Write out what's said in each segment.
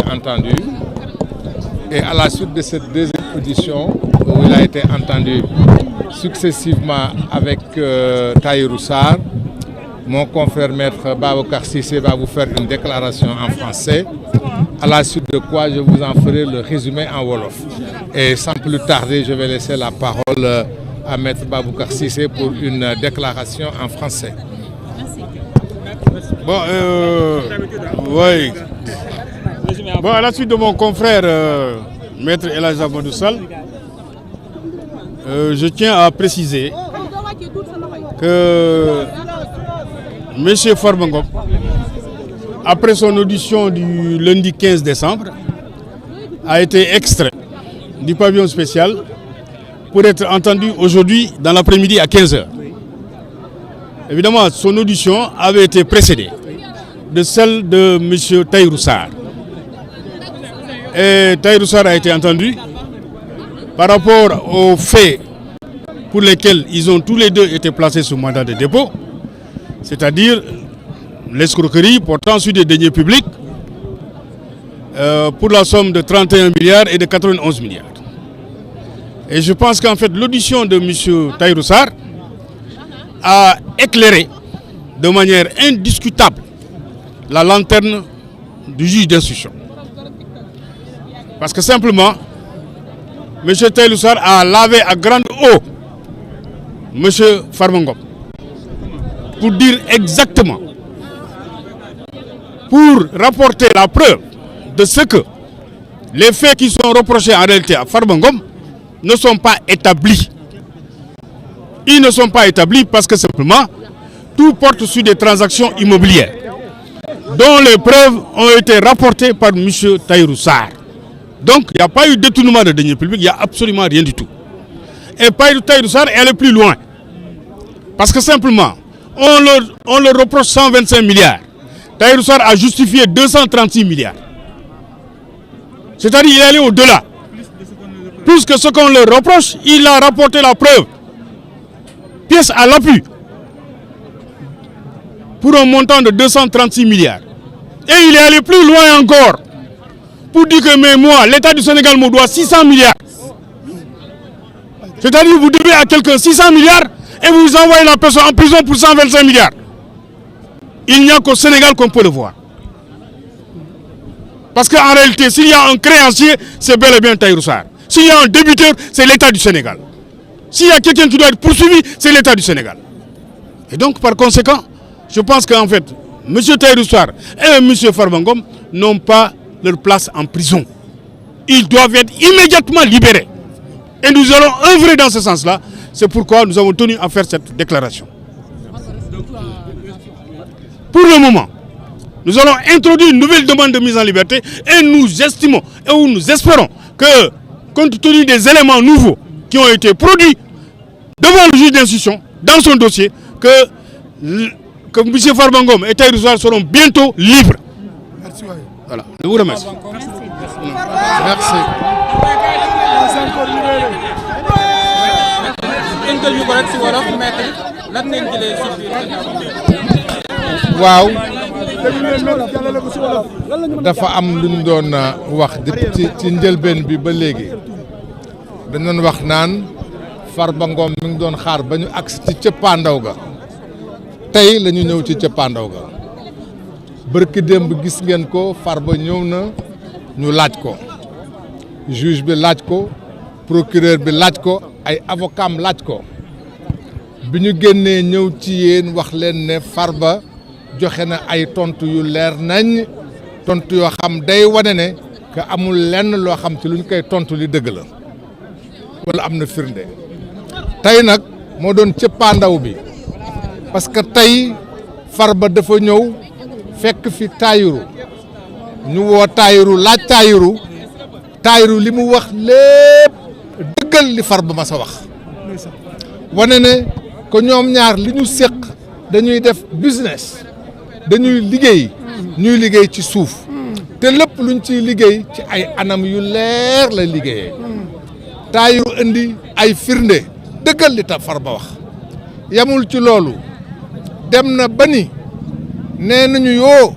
entendu et à la suite de cette deuxième audition où il a été entendu successivement avec Tahirou Sarr, mon confrère maître Babacar Cissé va vous faire une déclaration en français, à la suite de quoi je vous en ferai le résumé en wolof. Et sans plus tarder, je vais laisser la parole à maître Babacar Cissé pour une déclaration en français. Bon, oui. Bon, à la suite de mon confrère maître El Hadj Amadou Sall, je tiens à préciser que M. Farba Ngom, après son audition du lundi 15 décembre, a été extrait du pavillon spécial pour être entendu aujourd'hui dans l'après-midi à 15 h. Évidemment, son audition avait été précédée de celle de M. Tahirou Sarr. Et Tahirou Sarr a été entendu par rapport aux faits pour lesquels ils ont tous les deux été placés sous mandat de dépôt, c'est-à-dire l'escroquerie portant sur des deniers publics pour la somme de 31 milliards et de 91 milliards. Et je pense qu'en fait l'audition de M. Tahirou Sarr a éclairé de manière indiscutable la lanterne du juge d'instruction. Parce que simplement, M. Tahirou Sarr a lavé à grande eau M. Farba Ngom pour dire exactement, pour rapporter la preuve de ce que les faits qui sont reprochés en réalité à Farba Ngom ne sont pas établis. Ils ne sont pas établis parce que simplement, tout porte sur des transactions immobilières dont les preuves ont été rapportées par M. Tahirou Sarr. Donc, il n'y a pas eu de détournement de deniers publics, il n'y a absolument rien du tout. Et Tahirou Sarr est allé plus loin. Parce que simplement, on leur reproche 125 milliards. Tahirou Sarr a justifié 236 milliards. C'est-à-dire qu'il est allé au-delà. Plus que ce qu'on leur reproche, il a rapporté la preuve, pièce à l'appui, pour un montant de 236 milliards. Et il est allé plus loin encore, pour dire que mais moi, l'État du Sénégal me doit 600 milliards. C'est-à-dire que vous devez à quelqu'un 600 milliards et vous envoyez la personne en prison pour 125 milliards. Il n'y a qu'au Sénégal qu'on peut le voir. Parce qu'en réalité, s'il y a un créancier, c'est bel et bien Tahirou Sarr. S'il y a un débiteur, c'est l'État du Sénégal. S'il y a quelqu'un qui doit être poursuivi, c'est l'État du Sénégal. Et donc, par conséquent, je pense qu'en fait, M. Tahirou Sarr et M. Farba Ngom n'ont pas leur place en prison. Ils doivent être immédiatement libérés. Et nous allons œuvrer dans ce sens-là. C'est pourquoi nous avons tenu à faire cette déclaration. Pour le moment, nous allons introduire une nouvelle demande de mise en liberté et nous estimons et nous espérons que, compte tenu des éléments nouveaux qui ont été produits devant le juge d'instruction, dans son dossier, que M. Farba Ngom et Tahirou Sarr seront bientôt libres. Merci. Voilà, je vous remercie. Merci. waaw dafa am lu ñu doon wax depuis ci njëlbeen bi ba léegi dañ doon wax naan Farba Ngom mi ngi doon xaar ba ñu agsi ci cëppaandaw ga tey la ñu ñëw ci cëppaandaw ga bërki démb gis ngeen ko Farba ñëw na ñu laaj ko juge bi laaj ko procureur bi laaj ko ay avocat laaj ko bi ñu génnee ñëw ci yéen wax leen ne Farba joxe na ay tontu yu leer nañ tontu yoo xam day wane ne que amul lenn loo xam ci lu ñu koy tontu li dëgg la wala am na firnde tey nag moo doon cëppaandaw bi parce que tey Farba dafa ñëw fekk fi Tahirou ñu woo Tahirou laaj Tahirou li mu wax lépp dëggal li Farba ma sa wax wane ne ko ñoom ñaar li ñu séq dañuy def business dañuy liggéey ñuy liggéey ci suuf te lépp luñ ciy liggéey ci ay anam yu leer la liggéeyee Tahirou indi ay firnde dëggal li ta Farba wax yamul ci loolu dem na ba ni nee nañu yoo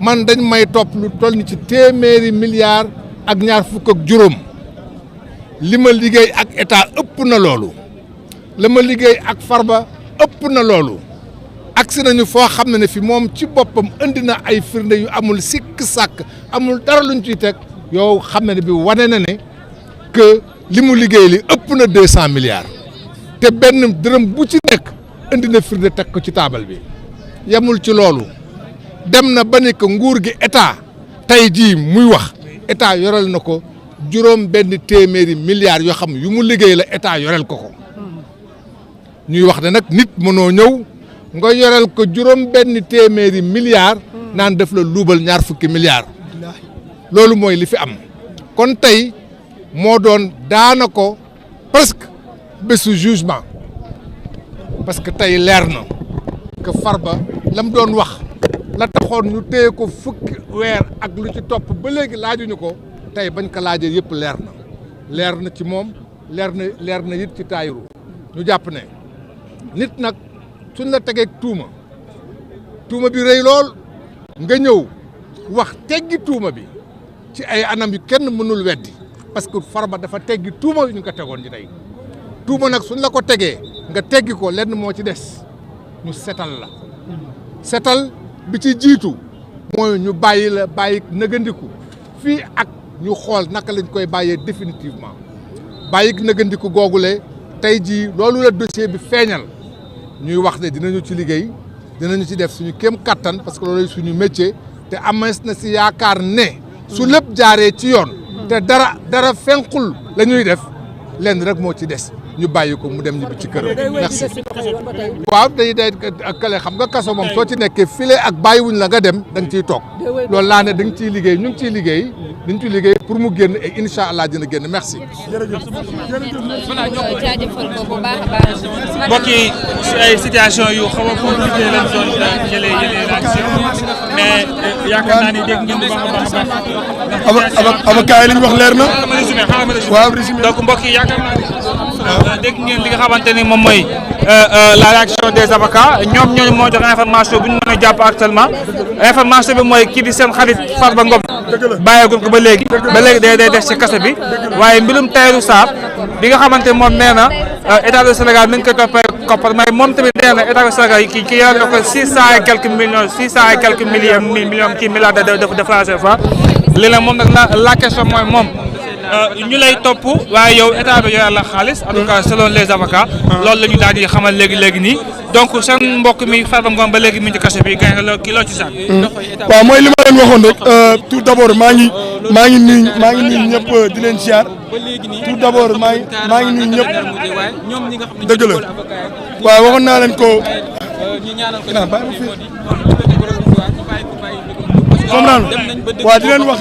man dañ may topp lu toll ni ci téeméeri milliards ak ñaar fukk ak juróom li ma liggéey ak état ëpp na loolu la ma liggéey ak Farba ëpp na loolu agsi nañu foo xam ne fi moom ci boppam indi na ay firnde yu amul sikk sàkk amul dara luñ ciy teg yow xam ne bi wane na ne que li mu liggéey li ëpp na 200 milliards te benn dërëm bu ci nekk indi na firnde teg ko ci taabal bi yemul ci loolu dem na ba ne que nguur gi état tey jii muy wax état yorel na ko juróom benn téeméeri milliards yoo xam yu mu liggéey la état yorel ko ñuy wax ne nag nit mënoo ñëw nga yorel ko juróom benn téeméeri milliards naan def la luubal ñaar fukki milliards loolu mooy li fi am kon tey moo doon daana ko presque bésu jugement parce que tey leer na que Farba la mu doon wax la taxoon ñu téye ko fukki weer ak lu ci topp ba léegi laajuñu ko tey bañ ko laajee yëpp leer na ci moom leer na it ci Tahirou ñu jàpp ne nit nag suñ la tegee tuuma bi rëy lool nga ñëw wax teggi tuuma bi ci ay anam yu kenn mënul weddi parce que Farba dafa teggi tuuma yu ñu ko tegoon ci tey tuuma nag suñ la ko tegee nga teggi ko lenn moo ci des ñu setal la setal bi ci jiitu mooy ñu bàyyi la bàyyi nëgandiku fii ak ñu xool naka lañ koy bàyyee définitivement bàyyi nëgandiku googule tey jii loolu la dossier bi feeñal ñuy wax ne dinañu ci liggéey dinañu ci def suñu kéem kattan parce que loolu suñu métier te amees na si yaakaar ne su lépp jaaree ci yoon te dara fenqul la ñuy def lenn rek moo ci des ñu bàyyi ko mu dem ñibbi ci këram. merci waaw day kale xam nga kaso moom soo ci nekkee file ak bàyyiwuñ la nga dem da nga ciy toog loolu laa ne da nga ciy liggéey ñu ngi ciy liggéey dañ ciy liggéey pour mu génn et incha allah dina génn merci. jaajëfal ko bu baax a baax. mbokk yi ay situation yu xaw a compliqué lañ doon jëlee réaction mais yaakaar naa ni dégg ngeen bu baax a baax. avocat yi li ñu wax leer na. xaaral ma résumé waaw résumé donc mbokk yi yaakaar naa ni dégg ngeen li nga xamante ni moom mooy la réaction des avocats ñoom ñooñu moo jox information bu ñu mën a jàpp actuellement information bi mooy kii di seen xarit Farba Ngom bàyyeegul ko ba léegi day def ci kaso bi waaye mbirum Tahirou Sarr bi nga xamante moom nee na état du Sénégal mi ngi koy toppee koppar mais moom tamit nee na état du Sénégal ki yor na ko 600 et quelques millions kii milliards de francs CFA léegi nag moom nag la question mooy moom ñu lay topp waaye yow état bi yor la xaalis en tout cas selon les avocats loolu la ñu daal di xamal léegi nii donc seen mbokk mi Farba Ngom ba léegi mi ngi ci kaso bi gën nga kii loo ci sax. waaw mooy li ma leen waxoon rek tout d'abord maa ngi nuyu ñëpp di leen ziar tout d'abord maa ngi nuyu ñëpp dëgg la waaw waxoon naa leen ko comprendre waaw di leen wax